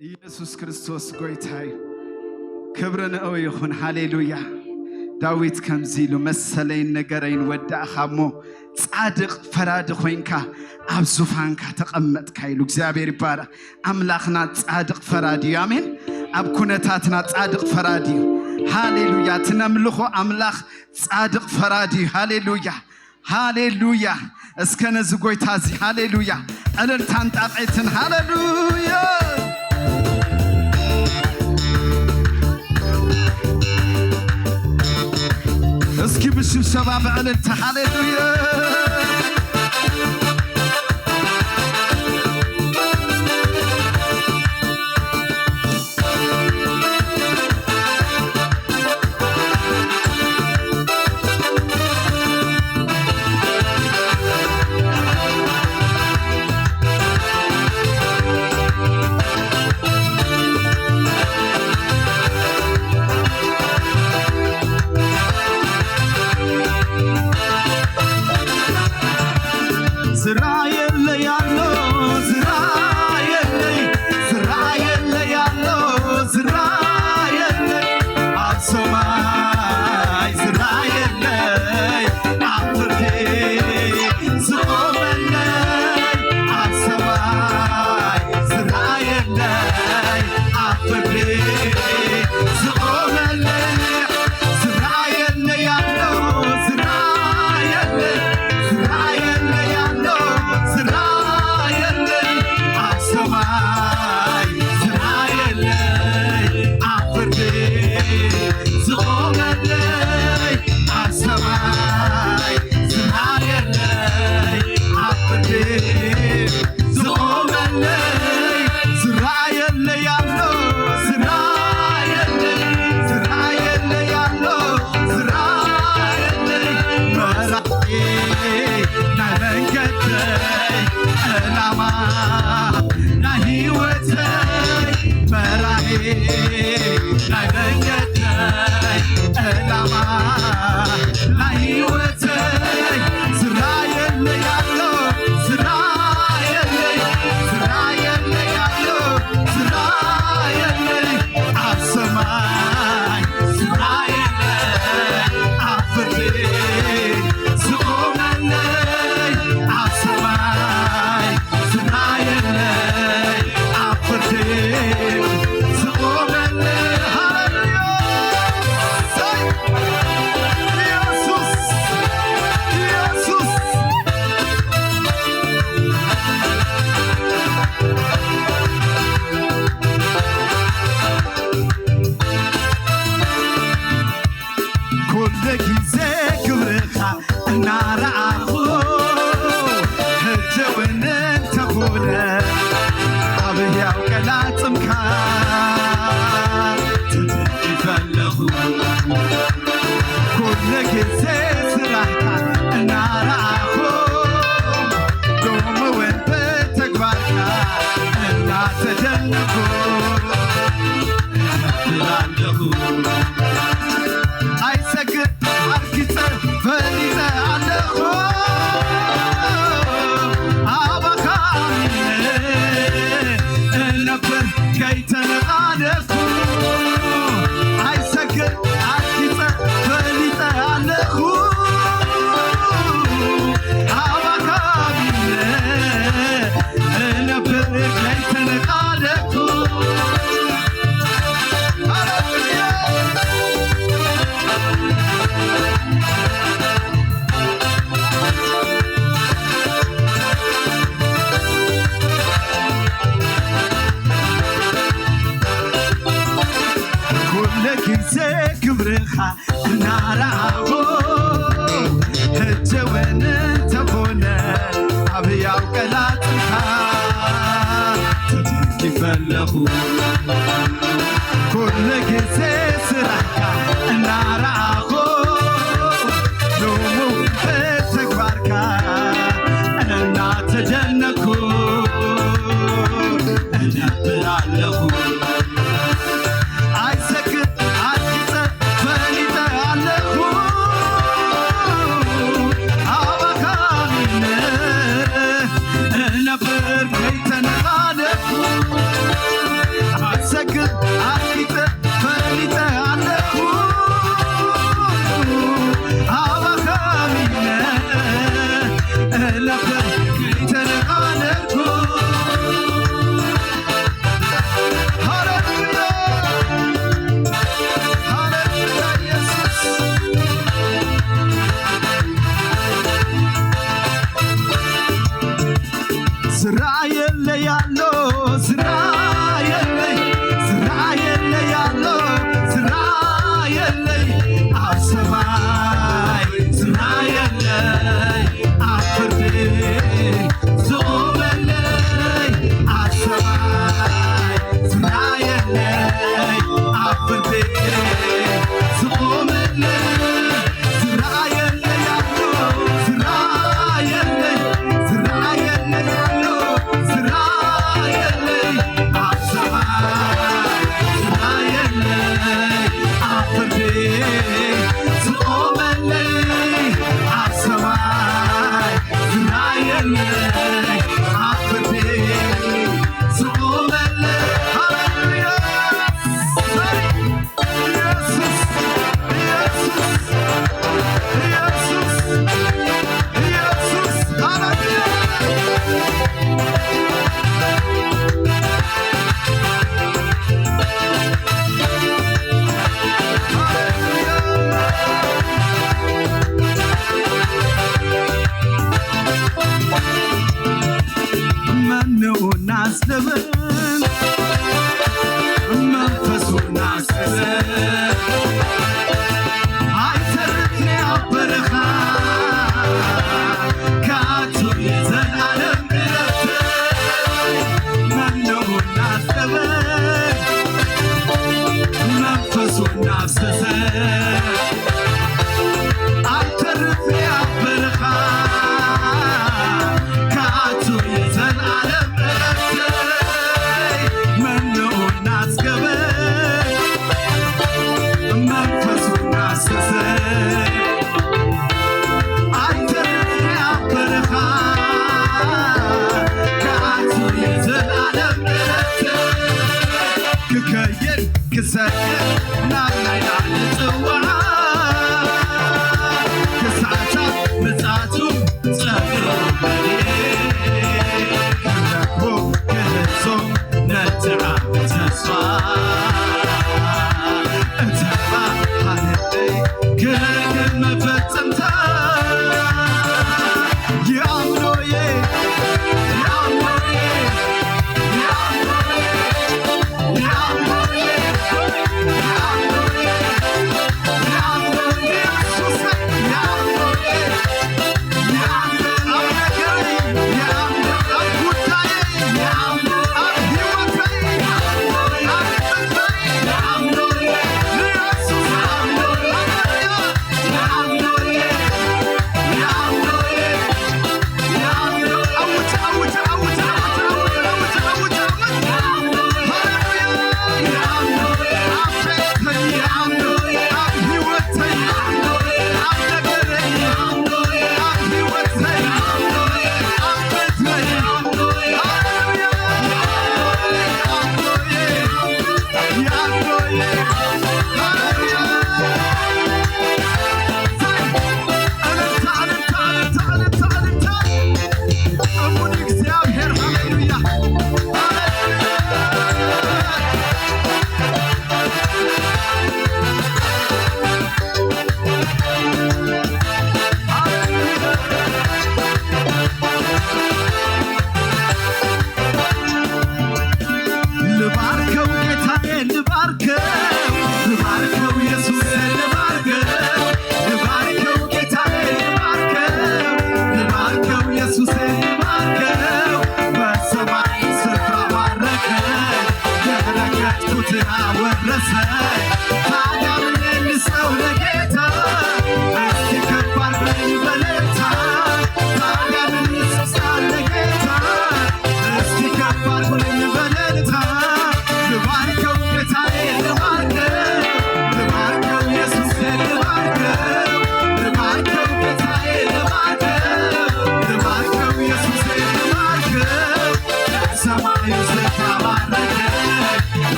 ኢየሱስ ክርስቶስ ጎይታይ ክብርን ይኹን ሃሌሉያ ዳዊት ከምዚሉ መሰለኝ ነገረኝ ወዳእኻሞ ጻድቅ ፈራድ ኮይንካ ኣብ ዙፋንካ ተቐመጥካ ኢሉ እግዚአብሔር ይባረክ አምላኽና ጻድቅ ፈራድ እዩ አሜን ኣብ ኩነታትና ጻድቅ ፈራድ እዩ ሃሌሉያ ትነምልኹ አምላኽ ጻድቅ ፈራድ እዩ ሃሌሉያ ሃሌሉያ እስከነዚ ጎይታዚ ሃሌሉያ እልልታን ጣቕዒትን ሃሌሉያ እስኪ ብሽብሸባ በእልልታ ሃሌሉያ አስገበን መንፈሱን አፍሰሰ አተርፌ አበረኻ ከአቱ የዘላለም ረፍተይ መኖን አስገበን መንፈሱን አፍሰሰ كساير نعمل على الزوار كساعات مزعتو تغير كنكو كنزوم نتعب تسوار انتبع حالتي كل ما فتمتا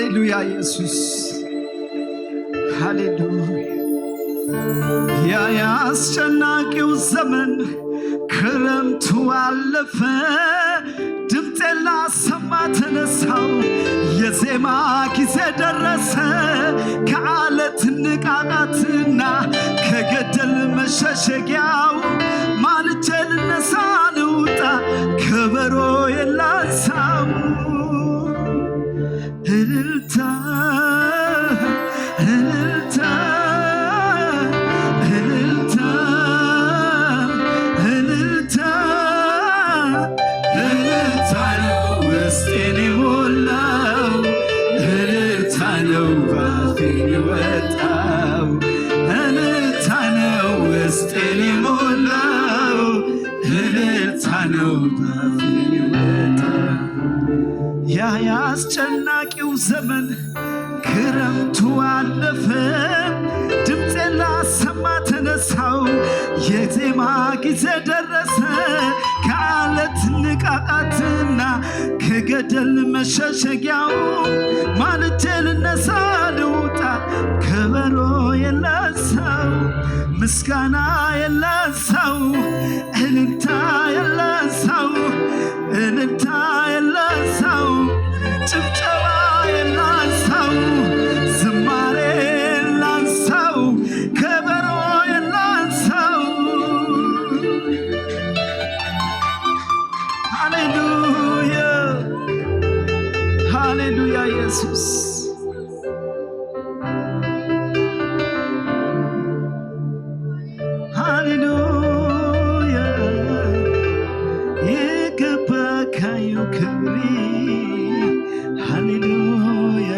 ሃሌሉያ ኢየሱስ ሃሌሉያ ያ ያስጨናቂው ዘመን ክረምቱ አለፈ ድምፄን ላሰማ ተነሳው የዜማ ጊዜ ደረሰ ከዓለት ንቃቃትና ከገደል መሸሸጊያው ማልጄ ልነሳ ልውጣ ከበሮ የላንሳው እልልታ እልልታ እልልታ እልልታ እልልታ ነው ውስጤን የሞላው እልልታ ነው ባፌ የወጣው እልልታ ነው ውስጤን የሞላው እልልታ ነው ባፌ የወጣው ያ ያስጨናቂው ዘመን ክረምቱ አለፈ ድምፄን ላሰማ ተነሳው የዜማ ጊዜ ደረሰ ከዓለት ንቃቃትና ከገደል መሸሸጊያው ማልጄ ልነሳ ልውጣ ከበሮ የለሰው ምስጋና የለሰው እልልታ የለሰው እልልታ የለሰው ጭብጨባ የላንሳው ዝማሬ የላንሳው ከበሮ የላንሳው ሃሌሉያ ሃሌሉያ ኢየሱስ ሃሌሉያ ይገባካዩ ክብሪ ሃሌሉያ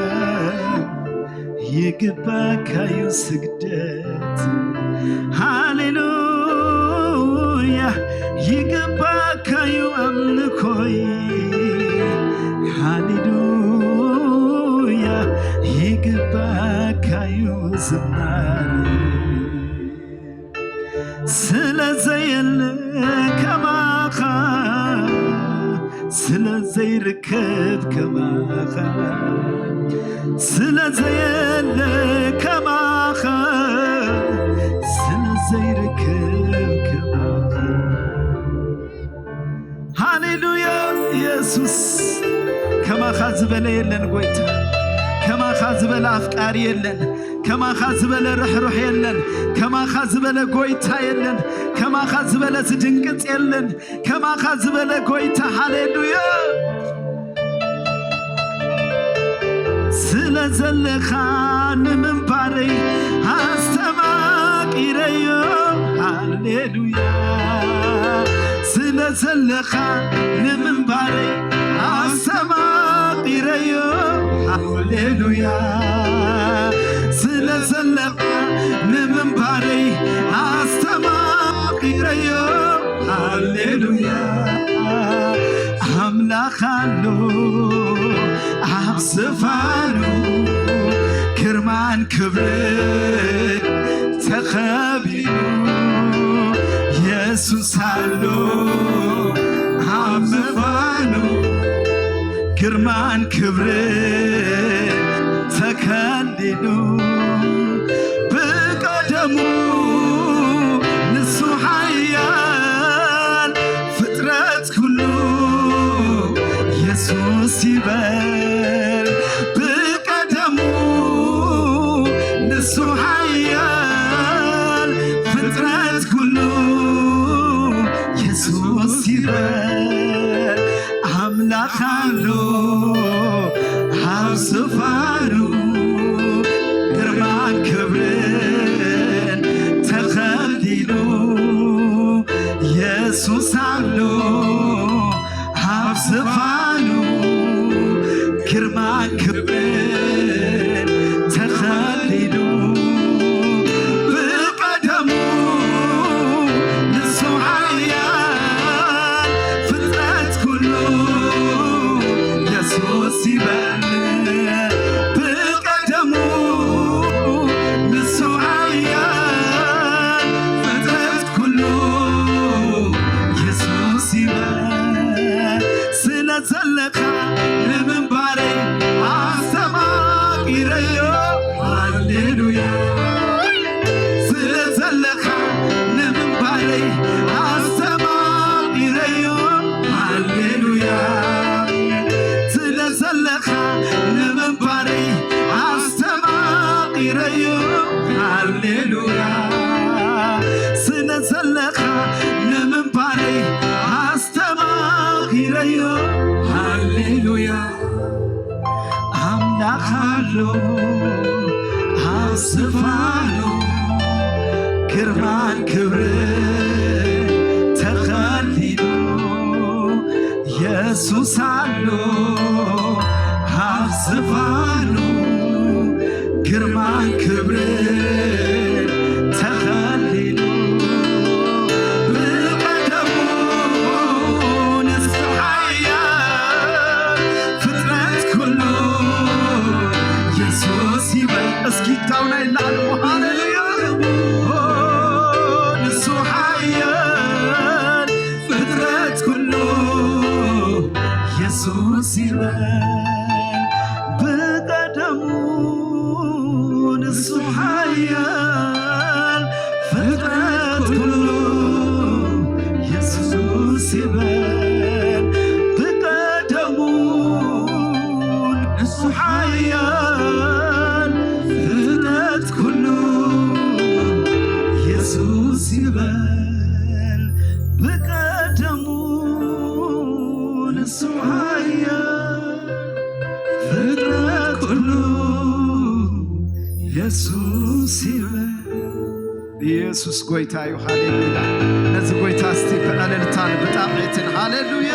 ይገባካዩ ስግደት ሃሌሉያ ይገባካዩ አምልኮይ ሃሌሉያ ይገባካዩ ዝማሬ ስለዘየለ ከማኻ ስለዘይርከብ ከማኻ ስለዘየለ ከማኻ ስለዘይርከብ ከማኻ ሃሌሉያ ኢየሱስ ከማኻ ዝበለ የለን ጎይታ ከማኻ ዝበለ አፍቃሪ የለን ከማኻ ዝበለ ርሕሩሕ የለን ከማኻ ዝበለ ጎይታ የለን ከማኻ ዝበለ ዝድንቅጽ የለን ከማኻ ዝበለ ጎይታ ሃሌሉያ ስለዘለኻ ንምንባረይ አስተማቂረዮ ሃሌሉያ ስለዘለኻ ንምንባረይ አስተማቂረዮ ሃሌሉያ ስለዘለኻ ንምንባረይ አስተማቂረዮ ሃሌሉያ አምላኽ አሎ አብ ዝፋኑ ግርማን ክብርን ተኸቢኑ ኢየሱስ አሎ አብ ዝፋኑ ግርማን ክብርን ተከሊሉ በቀደሙ ንሱ ኃያል ፍጥረት ሁሉ ኢየሱስ ይበል በቀደሙ ንሱ ኃያል ፍጥረት ሁሉ ኢየሱስ ይበል አምላኽ አሎ አብ ዝፋኑ ግርማን ክብርን ተኸሊሉ ኢየሱስ አሎ አብ ዝፋኑ ግርማን ክብርን ተኸሊሉ በቀደሙ ንሱ ኃያል ፍጥረት ኩሉ ኢየሱስ ይበል በቀደሙ ንሱ ኃያል ፍጥረት ኩሉ ኢየሱስ ይበል ስለዘለኻ ንምንባረይ አስተማ ኣሎ ኣስፋሎ ግርማን ክብርን ተኸሊሉ ኢየሱስ ኣሎ ኣስፋሎ ግርማን ክብርን ተኸሊሉ ብቀደሙ ንሱ ሓያል ፍጥረት ኩሉ ኢየሱስ ይበል እስኪ ታውና ይላል ሃሌሉያ ንሱ ሓያል ፍጥረት ኩሉ ኢየሱስ ይበል በቀደሙ ንሱ ሓያል ፍጥረት ኩሉ ኢየሱስ ይበል በቀደሙ ንሱ ሓያል ፍጥረት ኩሉ ኢየሱስ ይበል በቀደሙ ንሱ ሓያል ፍጥረት ኩሉ ኢየሱስ ይበል ኢየሱስ ጎይታ እዩ ሃሌሉያ ነዚ ጎይታ እስቲ ብዕልልታን ብጣዕዒትን ሃሌሉያ